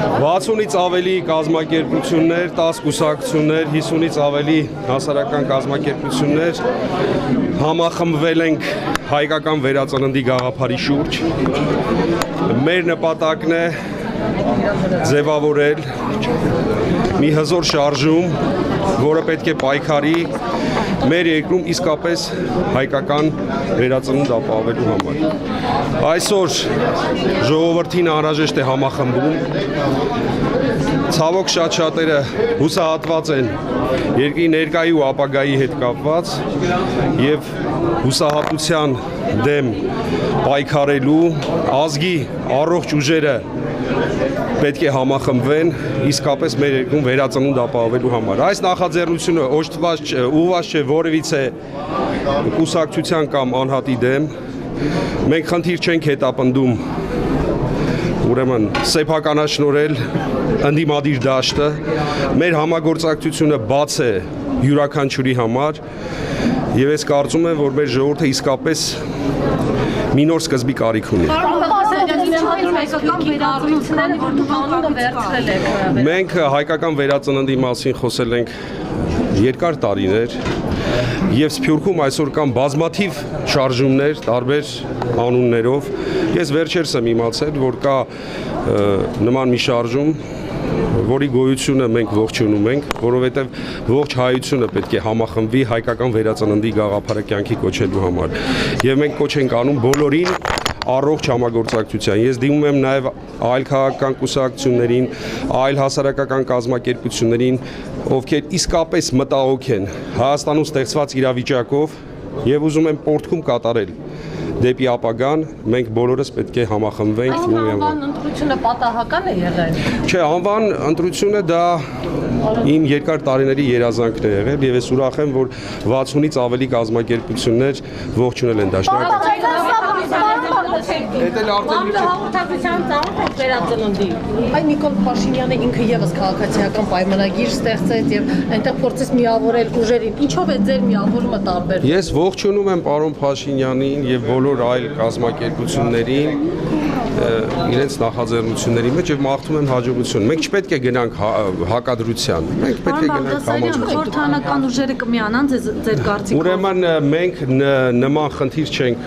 60-ից ավելի կազմակերպություններ, 10 կուսակցություններ, 50-ից ավելի հասարակական կազմակերպություններ համախմբվել ենք հայկական վերածննդի գաղափարի շուրջ։ Մեր նպատակն է ձևավորել մի հզոր շարժում, որը պետք է պայքարի մեր երկրում իսկապես հայկական վերածնունդ ապահովելու համար։ Այսօր ժողովրդին անհրաժեշտ է համախմբում։ Ցավոք շատ-շատերը հուսահատված են երկրի ներկայի ու ապագայի հետ կապված եւ հուսահատության դեմ պայքարելու ազգի առողջ ուժերը պետք է համախմբվեն իսկապես մեր երկրում վերածնունդ ապահովելու համար։ Այս նախաձեռնությունը ուղղված չէ որևիցե կուսակցության կամ անհատի դեմ։ Մենք խնդիր չենք հետապնդում ուրեմն սեփականաշնորհել ընդդիմադիր դաշտը։ Մեր համագործակցությունը բաց է յուրաքանչյուրի համար եւ ես կարծում եմ, որ մեր ժողովուրդը իսկապես մի նոր սկզբի կարիք ունի։ Մենք հայկական վերածննդի մասին խոսել ենք երկար տարիներ եւ Սփյուռքում այսօր կան բազմաթիվ շարժումներ տարբեր անուններով։ Ես վերջերս եմ իմացել, որ կա նման մի շարժում, որի գոյությունը մենք ողջունում ենք, որովհետև ողջ հայությունը պետք է համախմբվի հայկական վերածննդի գաղափարը կյանքի կոչելու համար։ Եվ մենք կոչ ենք անում բոլորին առողջ համագործակցության։ Ես դիմում եմ նաև այլ քաղաքական կուսակցություններին, այլ հասարակական կազմակերպություններին, ովքեր իսկապես մտահոգ են Հայաստանում ստեղծված իրավիճակով եւ ուզում են պորտքում կատարել դեպի ապագան, մենք բոլորս պետք է համախմբվենք։ Անվան ընտրությունը պատահական է եղել։ Չէ, անվան ընտրությունը դա իմ երկար տարիների երազանքն է եղել եւ ես ուրախ եմ, որ 60-ից ավելի կազմակերպություններ ողջունել են դաշնակցությունը։ Հաղորդակցության ծանոթ վերածննդի։ Այ Նիկոլ Փաշինյանը ինքը եւս քաղաքացիական պայմանագիր ստեղծեց եւ այնտեղ փորձեց միավորել ուժերին։ Ինչով է ձեր միավորումը տարբեր։ Ես ողջունում եմ պարոն Փաշինյանին եւ բոլոր այլ կազմակերպություններին իրենց նախաձեռնությունների մեջ եւ մաղթում եմ հաջողություն։ Մենք չպետք է գնանք հակադրության։ Մենք պետք է գնանք համաձայնության։ Խորհրդանական ուժերը կմիանան ձեր կարծիքով։ Ուրեմն մենք նման խնդիր չենք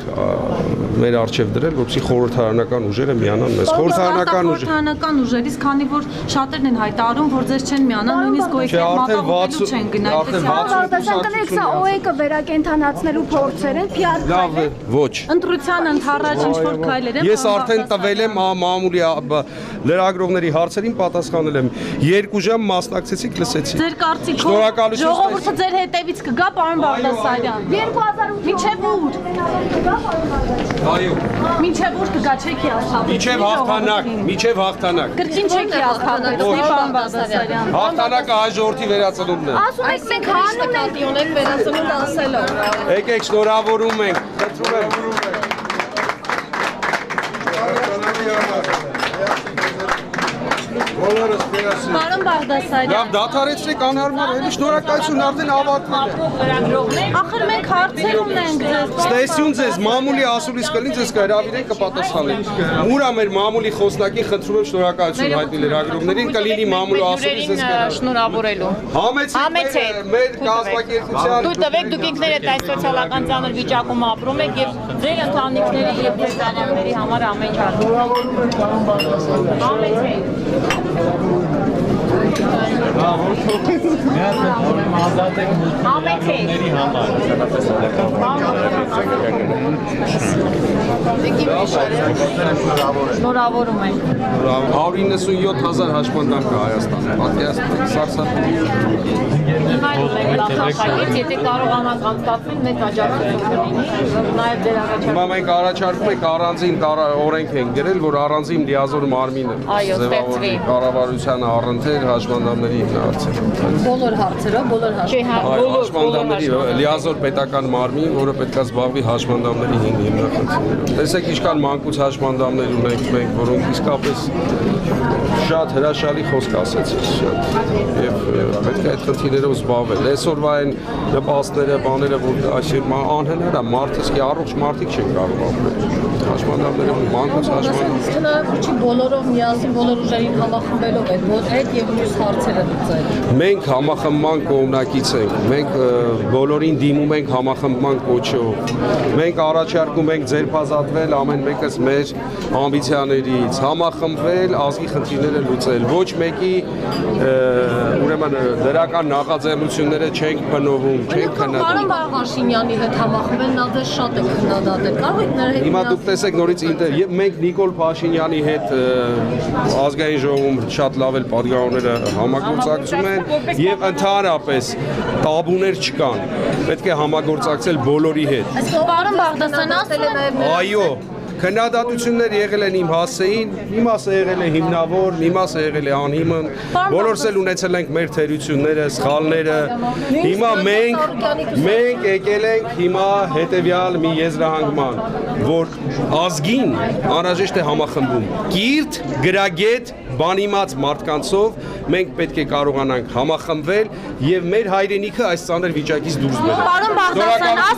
մեր առջև դրել, որպեսզի խորհրդարանական ուժերը միանան մեզ։ Խորհրդարանական ուժերից, քանի որ շատերն են հայտարարում, որ ձեզ չեն միանա, նույնիսկ գոյքեր մատաղելու չեն գնալ։ Սա ՕԵԿ-ը վերակենդանացնելու փորձեր են, PR քայլեր։ Ոչ։ Ընտրության ընդառաջ ինչ-որ քայլեր են։ Ես արդեն տվել եմ մամուլի լրագրողների հարցերին պատասխանել եմ։ 2 ժամ մասնակցեցիք, լսեցիք։ Ձեր կարծիքով ժողովուրդը ձեր հետևից կգա, պարոն Բաղդասարյան։ 2008 Մինչև ուր։ Այո։ Մինչև ուր կգա, չեք հաղթանակ։ Մինչև հաղթանակ։ Կրկին չեք հաղթանակ, պարոն Բաղդասարյան։ Հաղթանակը հայ ժողովրդի վերածնունդն է։ ասում եք մենք հանուն ենք վերածնունդ ասելով։ Եկեք շնորհավորում ենք, խնդրում եմ։ Պարոն Բաղդասարյան։ Լավ, դադարեցրեք անհարմար, էլի շնորհակալություն արդեն ավարտվել է։ Ախր մենք հարցեր ունենք ձեզ։ Ստեսյուն ձեզ, մամուլի ասուլիս կլին ձեզ կհրավիրեն կպատասխանեն։ Ուրա մեր մամուլի խոսնակին խնդրում եմ շնորհակալություն հայտնել լրագրողներին, կլինի մամուլի ասուլիս ձեզ շնորհավորելու։ Համեցեք մեր կազմակերպության։ Դուք տվեք, դուք ինքներդ այս սոցիալական ծանր վիճակում ապրում եք եւ ձեր ընտանիքների եւ ձեր ծանոթների համար ամեն ինչ անում եք։ Համեցեք։ Շնորհավորում ենք։ 197,000 հաշմանդամ կա Հայաստանում։ Պատկերացնեք, սարսափելի։ Եթե կարողանանք անցկացնել, մեծ աջակցություն կլինի, նաև դեր առաջարկում։ Հիմա մենք առաջարկում ենք առանձին օրենք ենք գրել, որ առանձին լիազոր մարմինը ստեղծվի կառավարությանը առընթեր հաշմանդամների հարցեր։ Բոլոր հարցերով, բոլոր հաշմանդամների լիազոր պետական մարմին, որը պետք է զբաղվի հաշմանդամների 5 հիմնախնդիրներով։ Տեսեք, ինչքան մանկուց հաշմանդամներ ունենք մենք, որոնք իսկապես շատ հրաշալի խոսք ասեցին, շատ եւ պետք է այդ խնդիրներով զբաղվել։ Այսօրվա այն նպաստները, բաները, որ այսօր անհնար է, մարդը առողջ մարդիկ չեն կարող ապրել։ հաշմանդամները մանկուց հաշմանդամ։ Իսկ հնարավոր չի բոլորով միասին բոլոր ուժերին համախմբելով այդ եւ մյուս հարցերը լուծել։ Մենք համախմբման կողմնակից ենք։ Մենք բոլորին դիմում ենք համախմբման կոչով։ Մենք առաջարկում ենք ձերբազատվել ամեն մեկս մեր ամբիցիաներից, համախմբվել, ազգի խնդիրները լուծել։ Ոչ մեկի ուրեմն դրական նախաձեռնությունները չենք բնովում, չենք քննադատում։ Պարոն Փաշինյանի հետ համախմբել նա ձեզ շատ է քննադատել։ Կարող եք նրա հետ Հիմա դուք տեսեք նորից եւ մենք Նիկոլ Փաշինյանի հետ ազգային ժողովում շատ լավ էլ պատգամավորները համագործակցում են եւ ընդհանրապես տաբուներ չկան։ Պետք է համագործակցել բոլորի հետ։ Պարոն Բաղդասարյան ասել է նաեւ Այո, քննադատություններ եղել են իմ հասցեին, մի մասը եղել է հիմնավոր, մի մասը եղել է անհիմն։ Բոլորս էլ ունեցել ենք մեր թերությունները, սխալները։ Հիմա մենք եկել ենք հիմա հետեւյալ մի եզրահանգման, որ ազգին անհրաժեշտ է համախմբում։ Կիրթ, գրագետ, բանիմաց մարդկանցով մենք պետք է կարողանանք համախմբվել եւ մեր հայրենիքը այս ծանր վիճակից դուրս բերել։ Պարոն Բաղդասարյան,